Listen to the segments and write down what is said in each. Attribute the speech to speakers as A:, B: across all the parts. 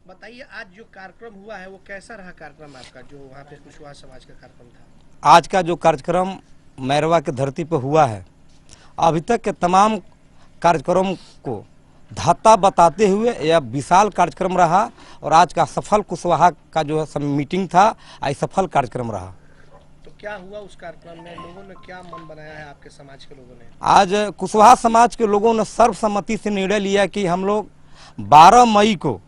A: बताइए, आज जो कार्यक्रम हुआ है वो कैसा रहा कार्यक्रम आपका, जो वहाँ पे कुशवाहा समाज का कार्यक्रम था?
B: आज का जो कार्यक्रम मैरवा की धरती पर हुआ है, अभी तक के तमाम कार्यक्रम को धाता बताते हुए यह विशाल कार्यक्रम रहा और आज का सफल कुशवाहा का जो है मीटिंग था, आज सफल कार्यक्रम रहा।
A: तो क्या हुआ उस कार्यक्रम में? लोगों ने क्या मन बनाया है आपके समाज के लोगों ने?
B: आज कुशवाहा समाज के लोगों ने सर्वसम्मति से निर्णय लिया कि हम लोग 12 मई को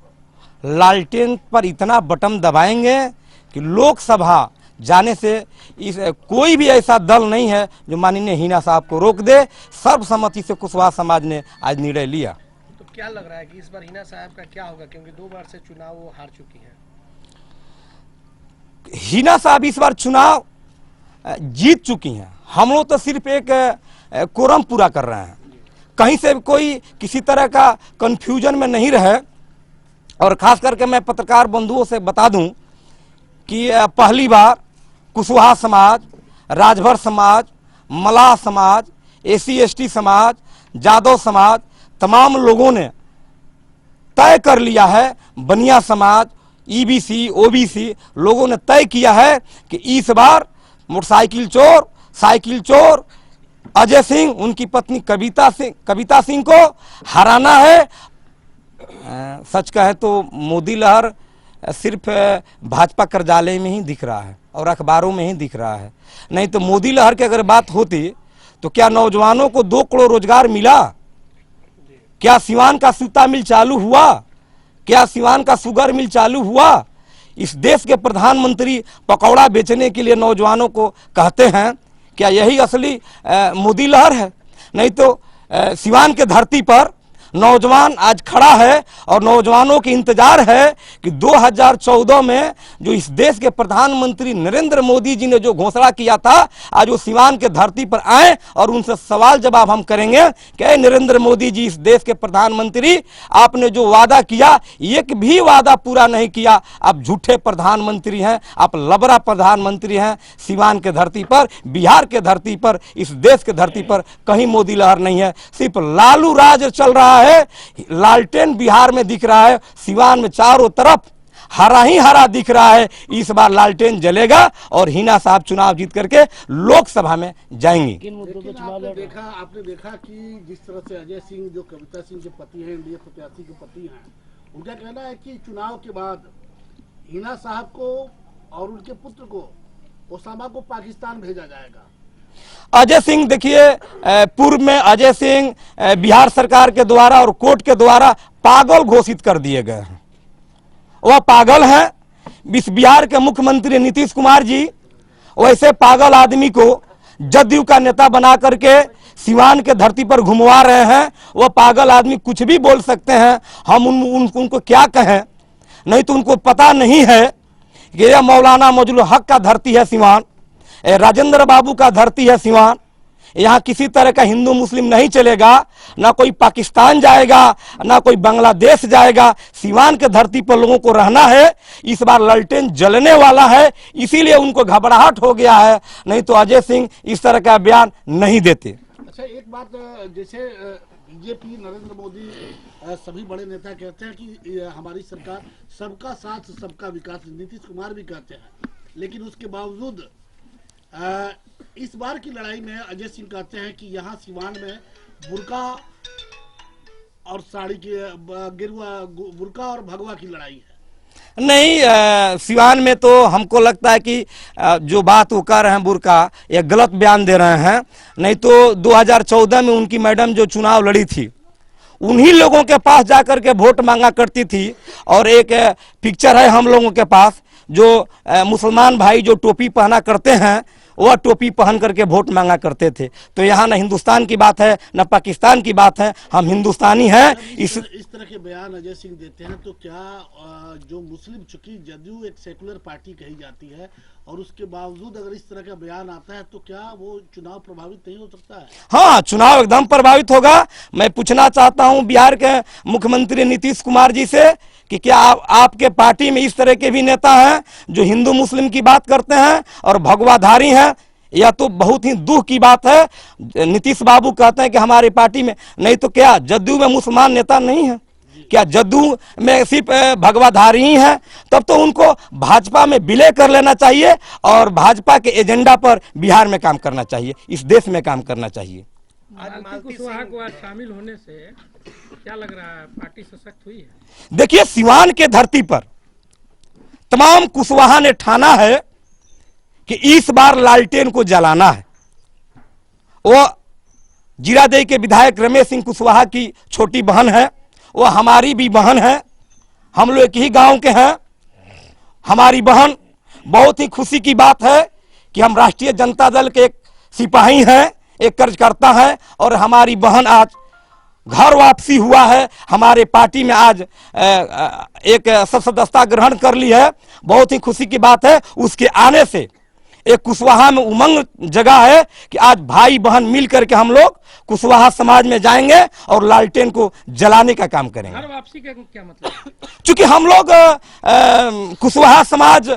B: लालटेन पर इतना बटन दबाएंगे कि लोकसभा जाने से इस कोई भी ऐसा दल नहीं है जो माननीय हिना साहब को रोक दे। सर्वसम्मति से कुशवाहा समाज ने आज निर्णय लिया।
A: तो क्या लग रहा है कि इस बार हिना साहब का क्या होगा, क्योंकि 2 बार से चुनाव वो हार चुकी हैं?
B: हिना साहब इस बार चुनाव जीत चुकी हैं। हम लोग तो सिर्फ एक कोरम पूरा कर रहे हैं, कहीं से कोई किसी तरह का कंफ्यूजन में नहीं रहे। और खास करके मैं पत्रकार बंधुओं से बता दूं कि पहली बार कुशवाहा समाज, राजभर समाज, मलाह समाज, SC/ST समाज, जादव समाज, तमाम लोगों ने तय कर लिया है, बनिया समाज, EBC, OBC लोगों ने तय किया है कि इस बार मोटरसाइकिल चोर, साइकिल चोर अजय सिंह, उनकी पत्नी कविता सिंह को हराना है। सच कहे तो मोदी लहर सिर्फ भाजपा कार्यालय में ही दिख रहा है और अखबारों में ही दिख रहा है, नहीं तो मोदी लहर की अगर बात होती तो क्या नौजवानों को 2 करोड़ रोजगार मिला? क्या सिवान का सूता मिल चालू हुआ? क्या सिवान का शुगर मिल चालू हुआ? इस देश के प्रधानमंत्री पकौड़ा बेचने के लिए नौजवानों को कहते हैं, क्या यही असली मोदी लहर है? नहीं तो सिवान के धरती पर नौजवान आज खड़ा है और नौजवानों की इंतजार है कि 2014 में जो इस देश के प्रधानमंत्री नरेंद्र मोदी जी ने जो घोषणा किया था, आज वो सिवान के धरती पर आए और उनसे सवाल जवाब हम करेंगे कि नरेंद्र मोदी जी, इस देश के प्रधानमंत्री, आपने जो वादा किया एक भी वादा पूरा नहीं किया। आप झूठे प्रधानमंत्री हैं, आप लबरा प्रधानमंत्री हैं। सिवान के धरती पर, बिहार के धरती पर, इस देश के धरती पर कहीं मोदी लहर नहीं है, सिर्फ लालू राज चल रहा है। लालटेन बिहार में दिख रहा है, सिवान में चारों तरफ हरा ही हरा दिख रहा है। इस बार लालटेन जलेगा और हिना साहब चुनाव जीत करके लोकसभा में जाएंगी।
C: आपने देखा कि जिस तरह से अजय सिंह, जो कविता सिंह के पति हैं, इंडिया प्रत्याशी के पति हैं, उनका कहना है कि चुनाव के बाद हिना साहब को और उनके पुत्र को, ओसामा को, पाकिस्तान भेजा जाएगा।
B: अजय सिंह, देखिए, पूर्व में अजय सिंह बिहार सरकार के द्वारा और कोर्ट के द्वारा पागल घोषित कर दिए गए हैं। वह पागल हैं। बिहार के मुख्यमंत्री नीतीश कुमार जी वैसे पागल आदमी को जदयू का नेता बना करके सिवान के धरती पर घुमवा रहे हैं। वह पागल आदमी कुछ भी बोल सकते हैं, हम उनको क्या कहें? नहीं तो उनको पता नहीं है कि यह मौलाना मजलू हक का धरती है सिवान, राजेंद्र बाबू का धरती है सिवान। यहाँ किसी तरह का हिंदू मुस्लिम नहीं चलेगा, ना कोई पाकिस्तान जाएगा, ना कोई बांग्लादेश जाएगा। सिवान के धरती पर लोगों को रहना है। इस बार लालटेन जलने वाला है, इसीलिए उनको घबराहट हो गया है, नहीं तो अजय सिंह इस तरह का बयान नहीं देते।
C: अच्छा, एक बात, जैसे बीजेपी, नरेंद्र मोदी, सभी बड़े नेता कहते हैं कि हमारी सरकार सबका साथ सबका विकास, नीतीश कुमार भी कहते हैं, लेकिन उसके बावजूद इस बार की लड़ाई में अजय सिंह कहते हैं कि यहाँ सिवान में बुर्का और साड़ी की, गिरुआ, बुर्का और भगवा की लड़ाई है।
B: नहीं, सिवान में तो हमको लगता है कि जो बात वो कर रहे हैं बुर्का, ये गलत बयान दे रहे हैं। नहीं तो 2014 में उनकी मैडम जो चुनाव लड़ी थी, उन्हीं लोगों के पास जाकर के वोट मांगा करती थी। और एक पिक्चर है हम लोगों के पास, जो मुसलमान भाई जो टोपी पहना करते हैं, वह टोपी पहन करके वोट मांगा करते थे। तो यहाँ न हिंदुस्तान की बात है, न पाकिस्तान की बात है, हम हिंदुस्तानी हैं।
C: इस तरह के बयान अजय सिंह देते हैं तो क्या जो मुस्लिम, चूंकि जदयू एक सेकुलर पार्टी कही जाती है, और उसके बावजूद अगर इस तरह का बयान आता है तो क्या वो चुनाव प्रभावित नहीं हो सकता है?
B: हाँ, चुनाव एकदम प्रभावित होगा। मैं पूछना चाहता हूं बिहार के मुख्यमंत्री नीतीश कुमार जी से कि क्या आपके पार्टी में इस तरह के भी नेता हैं जो हिंदू मुस्लिम की बात करते हैं और भगवाधारी हैं? यह तो बहुत ही दुख की बात है। नीतीश बाबू कहते हैं कि हमारी पार्टी में, नहीं तो क्या जदयू में मुसलमान नेता नहीं है? क्या जदयू में सिर्फ भगवाधारी ही हैं? तब तो उनको भाजपा में विलय कर लेना चाहिए और भाजपा के एजेंडा पर बिहार में काम करना चाहिए, इस देश में काम करना चाहिए।
A: आज
D: मालती कुशवाहा को आज शामिल होने से क्या लग रहा है, पार्टी सशक्त हुई है?
B: देखिए, सिवान के धरती पर तमाम कुशवाहा ने ठाना है कि इस बार लालटेन को जलाना है। वो जीरादेई के विधायक रमेश सिंह कुशवाहा की छोटी बहन है, वो हमारी भी बहन है, हम लोग एक ही गांव के हैं। हमारी बहन, बहुत ही खुशी की बात है कि हम राष्ट्रीय जनता दल के एक सिपाही हैं, एक कार्यकर्ता हैं और हमारी बहन आज घर वापसी हुआ है, हमारे पार्टी में आज एक सदस्यता ग्रहण कर ली है। बहुत ही खुशी की बात है। उसके आने से एक कुशवाहा में उमंग जगह है कि आज भाई बहन मिल करके हम लोग कुशवाहा समाज में जाएंगे और लालटेन को जलाने का काम करेंगे।
D: घर वापसी का क्या मतलब?
B: चूंकि हम लोग कुशवाहा समाज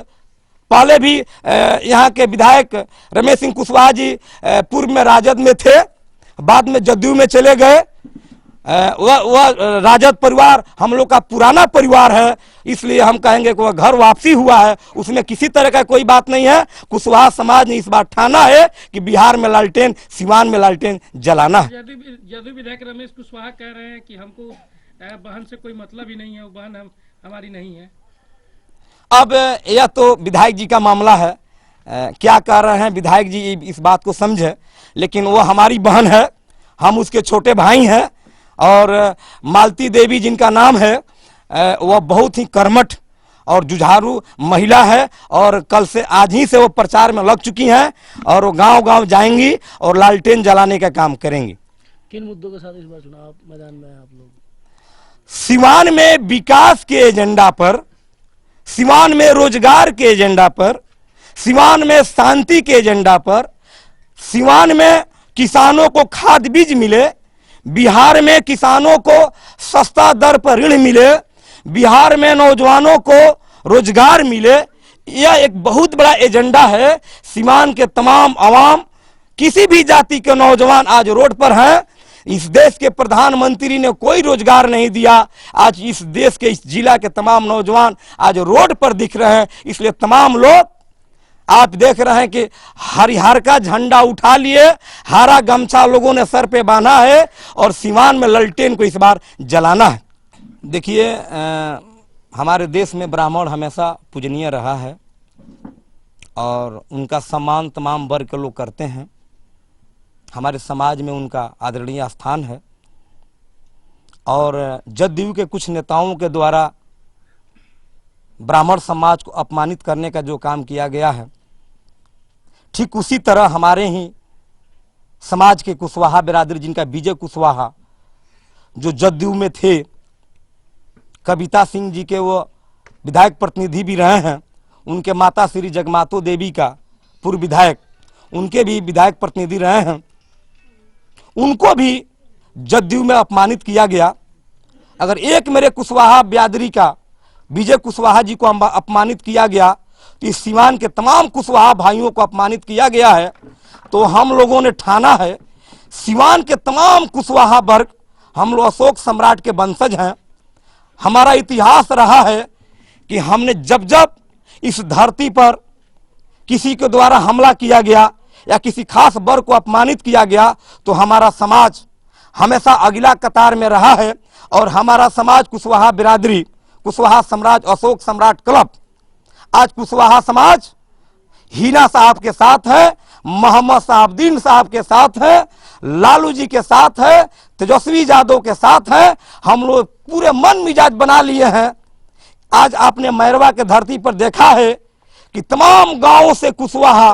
B: पहले भी यहाँ के विधायक रमेश सिंह कुशवाहा जी पूर्व में राजद में थे, बाद में जदयू में चले गए। वह राजद परिवार हम लोग का पुराना परिवार है, इसलिए हम कहेंगे कि वह घर वापसी हुआ है, उसमें किसी तरह का कोई बात नहीं है। कुशवाहा समाज ने इस बार ठाना है कि बिहार में लालटेन, सिवान में लालटेन जलाना है।
D: जदयू विधायक रमेश कुशवाहा कह रहे हैं कि हमको बहन से कोई मतलब ही नहीं है, वो बहन हमारी नहीं है।
B: अब यह तो विधायक जी का मामला है, क्या कर रहे हैं विधायक जी इस बात को समझे, लेकिन वो हमारी बहन है, हम उसके छोटे भाई हैं। और मालती देवी जिनका नाम है, वह बहुत ही कर्मठ और जुझारू महिला है और कल से, आज ही से वो प्रचार में लग चुकी हैं और वो गांव-गांव जाएंगी और लालटेन जलाने का काम करेंगी।
C: किन मुद्दों के साथ इस बार चुनाव मैदान में आप लोग?
B: सिवान में विकास के एजेंडा पर, सिवान में रोजगार के एजेंडा पर, सिवान में शांति के एजेंडा पर, सिवान में किसानों को खाद बीज मिले, बिहार में किसानों को सस्ता दर पर ऋण मिले, बिहार में नौजवानों को रोजगार मिले, यह एक बहुत बड़ा एजेंडा है। सिवान के तमाम आवाम, किसी भी जाति के नौजवान आज रोड पर हैं। इस देश के प्रधानमंत्री ने कोई रोजगार नहीं दिया, आज इस देश के, इस जिला के तमाम नौजवान आज रोड पर दिख रहे हैं। इसलिए तमाम लोग, आप देख रहे हैं कि हरिहर का झंडा उठा लिए, हरा गमछा लोगों ने सर पे बांधा है और सिवान में लालटेन को इस बार जलाना है। देखिए, हमारे देश में ब्राह्मण हमेशा पूजनीय रहा है और उनका सम्मान तमाम वर्ग के लोग करते हैं। हमारे समाज में उनका आदरणीय स्थान है और जदयू के कुछ नेताओं के द्वारा ब्राह्मण समाज को अपमानित करने का जो काम किया गया है, ठीक उसी तरह हमारे ही समाज के कुशवाहा बिरादरी, जिनका विजय कुशवाहा जो जदयू में थे, कविता सिंह जी के वो विधायक प्रतिनिधि भी रहे हैं, उनके माता श्री जगमातो देवी का पूर्व विधायक, उनके भी विधायक प्रतिनिधि रहे हैं, उनको भी जदयू में अपमानित किया गया। अगर एक मेरे कुशवाहा बिरादरी का विजय कुशवाहा जी को अपमानित किया गया तो इस सिवान के तमाम कुशवाहा भाइयों को अपमानित किया गया है। तो हम लोगों ने ठाना है, सिवान के तमाम कुशवाहा वर्ग, हम लोग अशोक सम्राट के वंशज हैं। हमारा इतिहास रहा है कि हमने जब जब इस धरती पर किसी के द्वारा हमला किया गया या किसी खास वर्ग को अपमानित किया गया तो हमारा समाज हमेशा अगला कतार में रहा है। और हमारा समाज कुशवाहा बिरादरी, कुशवाहा सम्राट, अशोक सम्राट क्लब, आज कुशवाहा समाज हीना साहब के साथ है, मोहम्मद साहबदीन साहब के साथ है, लालू जी के साथ है, तेजस्वी यादव के साथ है। हम लोग पूरे मन मिजाज बना लिए हैं। आज आपने मैरवा के धरती पर देखा है कि तमाम गांवों से कुशवाहा,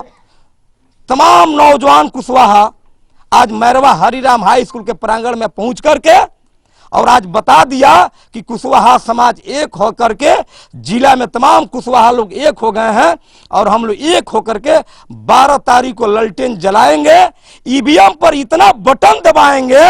B: तमाम नौजवान कुशवाहा आज मैरवा हरिराम हाई स्कूल के प्रांगण में पहुंच करके और आज बता दिया कि कुशवाहा समाज एक होकर के, जिला में तमाम कुशवाहा लोग एक हो गए हैं और हम लोग एक होकर के 12 तारीख को लालटेन जलाएंगे। ईवीएम पर इतना बटन दबाएंगे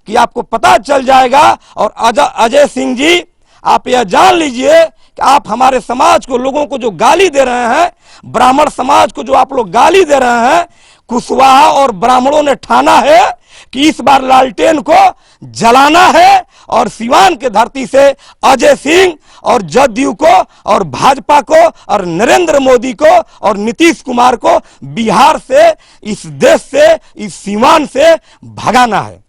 B: कि आपको पता चल जाएगा। और अजय सिंह जी, आप यह जान लीजिए कि आप हमारे समाज को, लोगों को जो गाली दे रहे हैं, ब्राह्मण समाज को जो आप लोग गाली दे रहे हैं, कुशवाहा और ब्राह्मणों ने ठाना है कि इस बार लालटेन को जलाना है और सिवान के धरती से अजय सिंह और जदयू को और भाजपा को और नरेंद्र मोदी को और नीतीश कुमार को बिहार से, इस देश से, इस सिवान से भगाना है।